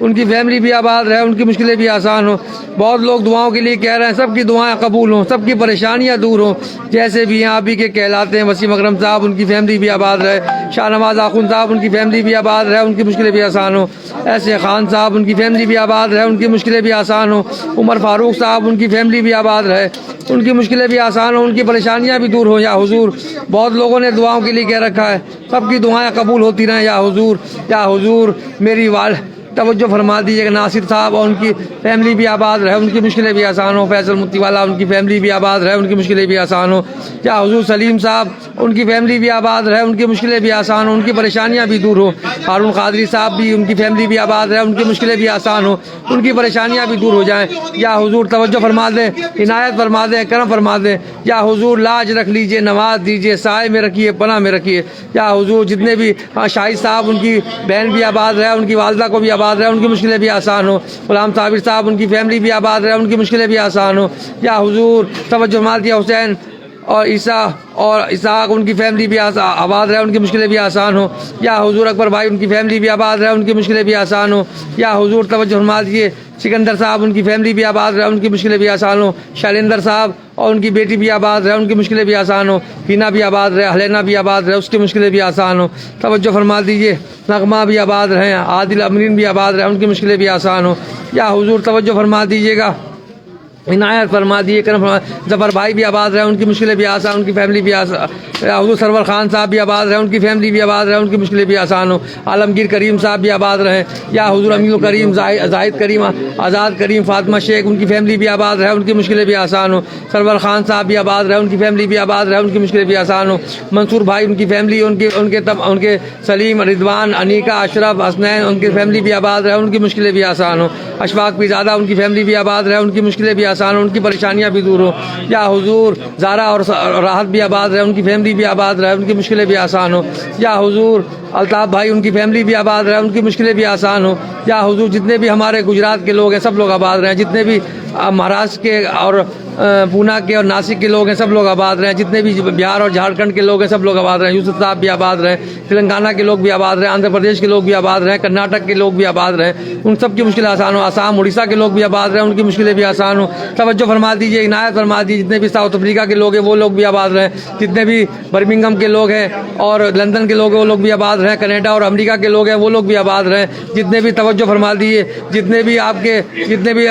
ان کی فیملی بھی آباد رہے, ان کی مشکلیں بھی آسان ہوں. بہت لوگ دعاؤں کے لیے کہہ رہے ہیں, سب کی دعائیں قبول ہوں, سب کی پریشانیاں دور ہوں. جیسے بھی یہاں بھی کے کہلاتے ہیں وسیم اکرم صاحب, ان کی فیملی بھی آباد رہے. شاہ نواز آخوند صاحب, ان کی فیملی بھی آباد رہے, ان کی مشکلیں بھی آسان ہوں. ایسے خان صاحب, ان کی فیملی بھی آباد رہے, ان کی مشکلیں بھی آسان ہوں. عمر فاروق صاحب, ان کی فیملی بھی آباد رہے, ان کی مشکلیں بھی آسان ہوں, ان کی پریشانیاں بھی دور ہوں. یا حضور, بہت لوگوں نے دعاؤں کے لیے کہہ رکھا ہے, سب کی دعائیں قبول ہوتی رہیں. یا حضور, یا حضور میری توجہ فرما دیجیے کہ ناصر صاحب اور ان کی فیملی بھی آباد رہے, ان کی مشکلیں بھی آسان ہوں. فیصل متی والا, ان کی فیملی بھی آباد رہے, ان کی مشکلیں بھی آسان ہوں. یا حضور سلیم صاحب, ان کی فیملی بھی آباد رہے, ان کی مشکلیں بھی آسان ہوں, ان کی پریشانیاں بھی دور ہوں. ہارون قادری صاحب بھی, ان کی فیملی بھی آباد رہے, ان کی مشکلیں بھی آسان ہوں, ان کی پریشانیاں بھی دور ہو جائیں. یا حضور توجہ فرما دیں, عنایت فرما دیں, کرم فرما دیں. یا حضور لاج رکھ لیجئے, نواز دیجئے, سائے میں رکھیے, پناہ میں رکھیے. یا حضور جتنے بھی شاہد صاحب, ان کی بہن بھی آباد رہے, ان کی والدہ کو بھی آباد رہے, ان کی مشکلیں بھی آسان ہوں. غلام صابر صاحب, ان کی فیملی بھی آباد رہے, ان کی مشکلیں بھی آسان ہوں. یا حضور توجہ فرما دیا حسین اور عیسیٰ اور اسحاق, ان کی فیملی بھی آباد رہے, ان کی مشکلیں بھی آسان ہوں. یا حضور اکبر بھائی, ان کی فیملی بھی آباد رہے, ان کی مشکلیں بھی آسان ہوں. یا حضور توجہ فرما دیجیے سکندر صاحب, ان کی فیملی بھی آباد رہے, ان کی مشکلیں بھی آسان ہوں. شیلیندر صاحب اور ان کی بیٹی بھی آباد رہے, ان کی مشکلیں بھی آسان ہوں. ہینا بھی آباد رہے, حلینا بھی آباد رہے, اس کی مشکلیں بھی آسان ہوں. توجہ فرما دیجیے نغمہ بھی آباد رہیں, عادل امرین بھی آباد رہے, ان کی مشکلیں بھی آسان ہوں. یا حضور توجہ فرما دیجیے گا, عنایت فرما دیے, کرم فرما. ظفر بھائی بھی آباد رہے, ان کی مشکلیں بھی آسان, ان کی فیملی بھی آسان. حضور سرور خان صاحب بھی آباد رہے, ان کی فیملی بھی آباد رہے, ان کی مشکلیں بھی آسان ہوں. عالمگیر کریم صاحب بھی آباد رہے. یا حضور امین الکریم, زاہد کریم, آزاد کریم, فاطمہ شیخ, ان کی فیملی بھی آباد رہے, ان کی مشکلیں بھی آسان ہوں. سرور خان صاحب بھی آباد رہے, ان کی فیملی بھی آباد رہے, ان کی مشکلیں بھی آسان ہوں. منصور بھائی, ان کی فیملی, ان کے سلیم, رضوان, انیکا, اشرف, حسنین, ان کی فیملی بھی آباد رہے, ان کی مشکلیں بھی آسان ہوں. اشفاق بھی زیادہ, ان کی فیملی بھی آباد رہے, ان کی مشکلیں بھی آسان ہوں, ان کی پریشانیاں بھی دور ہوں. یا حضور زارا اور راحت بھی آباد رہے, ان کی فیملی بھی آباد رہے, ان کی مشکلیں بھی آسان ہوں. یا حضور الطاف بھائی, ان کی فیملی بھی آباد رہے, ان کی مشکلیں بھی آسان ہوں. یا حضور جتنے بھی ہمارے گجرات کے لوگ ہیں, سب لوگ آباد رہے, جتنے بھی مہاراشٹر کے اور پونا کے اور ناسک کے لوگ ہیں, سب لوگ آباد رہے, جتنے بھی بہار اور جھارکھنڈ کے لوگ ہیں, سب لوگ آباد رہے. یوسف صاحب بھی آباد رہے, تلنگانہ کے لوگ بھی آباد رہے, آندھرا پردیش کے لوگ بھی آباد رہے, کرناٹک کے لوگ بھی آباد رہے, ان سب کی مشکلیں آسان ہوں. آسام, اڑیسہ کے لوگ بھی آباد رہے, ان کی مشکلیں بھی آسان ہوں. توجہ فرما دیجیے, عنایت فرما دیجیے, جتنے بھی ساؤتھ افریقہ کے لوگ ہیں وہ لوگ بھی آباد رہے, جتنے بھی برمنگم کے لوگ ہیں اور لندن کے لوگ ہیں وہ لوگ بھی آباد رہے, کینیڈا اور امریکہ کے لوگ ہیں وہ لوگ بھی آباد رہے, جتنے بھی توجہ فرما دیجیے, جتنے بھی آپ کے جتنے بھی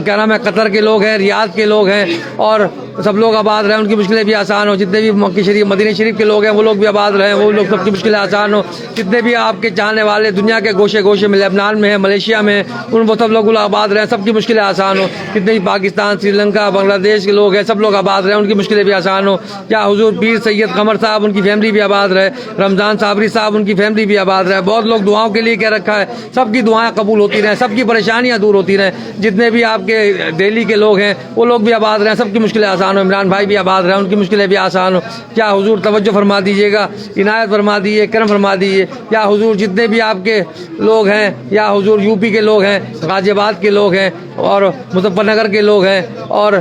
کیا نام ہے قطر کے لوگ ہیں, ریاض کے لوگ ہیں, اور سب لوگ آباد رہیں, ان کی مشکلیں بھی آسان ہوں. جتنے بھی مکی شریف, مدینہ شریف کے لوگ ہیں وہ لوگ بھی آباد رہیں, وہ لوگ سب کی مشکلیں آسان ہوں. جتنے بھی آپ کے چاہنے والے دنیا کے گوشے گوشے میں, لبنان میں ہے, ملیشیا میں, ان وہ سب لوگ آباد رہیں, سب کی مشکلیں آسان ہوں. جتنے بھی پاکستان, سری لنکا, بنگلہ دیش کے لوگ ہیں, سب لوگ آباد رہیں, ان کی مشکلیں بھی آسان ہوں. یا حضور پیر سید قمر صاحب, ان کی فیملی بھی آباد رہے, رمضان صابری صاحب, ان کی فیملی بھی آباد رہے. بہت لوگ دعاؤں کے لیے کہہ رکھا ہے, سب کی دعائیں قبول ہوتی رہیں, سب کی پریشانیاں دور ہوتی رہیں. جتنے بھی آپ کے دہلی کے لوگ ہیں وہ لوگ بھی آباد رہیں, سب کی مشکلیں آسان ہوں. عمران بھائی بھی آباد رہیں, ان کی مشکلیں بھی آسان ہوں. کیا حضور توجہ فرما دیجیے گا, عنایت فرما دیجیے, کرم فرما دیجیے. یا حضور جتنے بھی آپ کے لوگ ہیں, یا حضور یو پی کے لوگ ہیں, غازی آباد کے لوگ ہیں, اور مظفر نگر کے لوگ ہیں, اور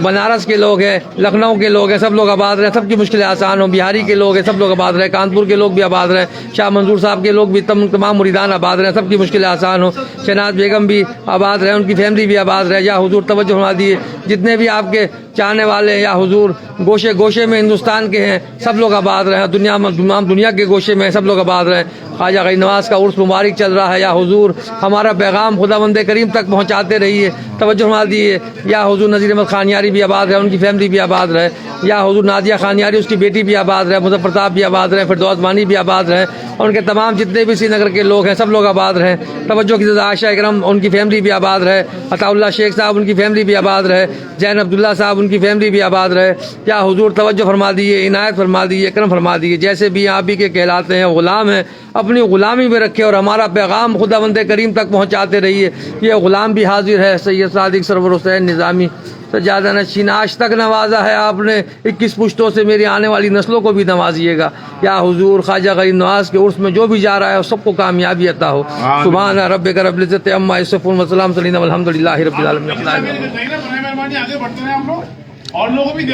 بنارس کے لوگ ہیں, لکھنؤ کے لوگ ہیں, سب لوگ آباد رہے, سب کی مشکلیں آسان ہوں. بہاری کے لوگ ہیں, سب لوگ آباد رہے, کانپور کے لوگ بھی آباد رہے, شاہ منظور صاحب کے لوگ بھی, تمام مریدان آباد رہے, سب کی مشکلیں آسان ہوں. شہناز بیگم بھی آباد رہے, ان کی فیملی بھی آباد رہے. یا حضور توجہ فرما دیے, جتنے بھی آپ کے چاہنے والے ہیں, یا حضور گوشے گوشے میں ہندوستان کے ہیں, سب لوگ آباد رہے, دنیا میں تمام دنیا کے گوشے میں سب لوگ آباد رہے. خواجہ غریب نواز کا عرس مبارک چل رہا ہے, یا حضور ہمارا پیغام خداوند کریم تک پہنچاتے رہیے, توجہ فرما دیے. یا حضور نذیر احمد خانیاری بھی آباد رہے, ان کی فیملی بھی آباد رہے. یا حضور نادیہ خانیاری, اس کی بیٹی بھی آباد رہے, مظفر صاحب بھی آباد رہے, فردوس مانی بھی آباد رہے, اور ان کے تمام جتنے بھی سری نگر کے لوگ ہیں سب لوگ آباد رہے. توجہ کی عائشہ اکرم, ان کی فیملی بھی آباد رہے. عطا اللہ شیخ صاحب, ان کی فیملی بھی آباد رہے. زین عبداللہ صاحب, ان کی فیملی بھی آباد رہے. یا حضور توجہ فرما دیے, عنایت فرما دیے, کرم فرما دیے. جیسے بھی آپ بھی کے کہلاتے ہیں, غلام ہیں, اپنی غلامی میں رکھے اور ہمارا پیغام خداوند کریم تک پہنچاتے رہیے. یہ غلام بھی حاضر ہے, سید صادق سرور حسین نظامی سجادہ نشین. آج تک نوازا ہے آپ نے, 21 پشتوں سے میری آنے والی نسلوں کو بھی نوازیے گا. یا حضور خواجہ غریب نواز کے عرس میں جو بھی جا رہا ہے سب کو کامیابی عطا ہو. سبحان ربک رب العزت عما یصفون وسلام علیہ والحمد للہ رب العالمین. آگے بڑھتے ہیں ہم لوگ اور لوگوں کو بھی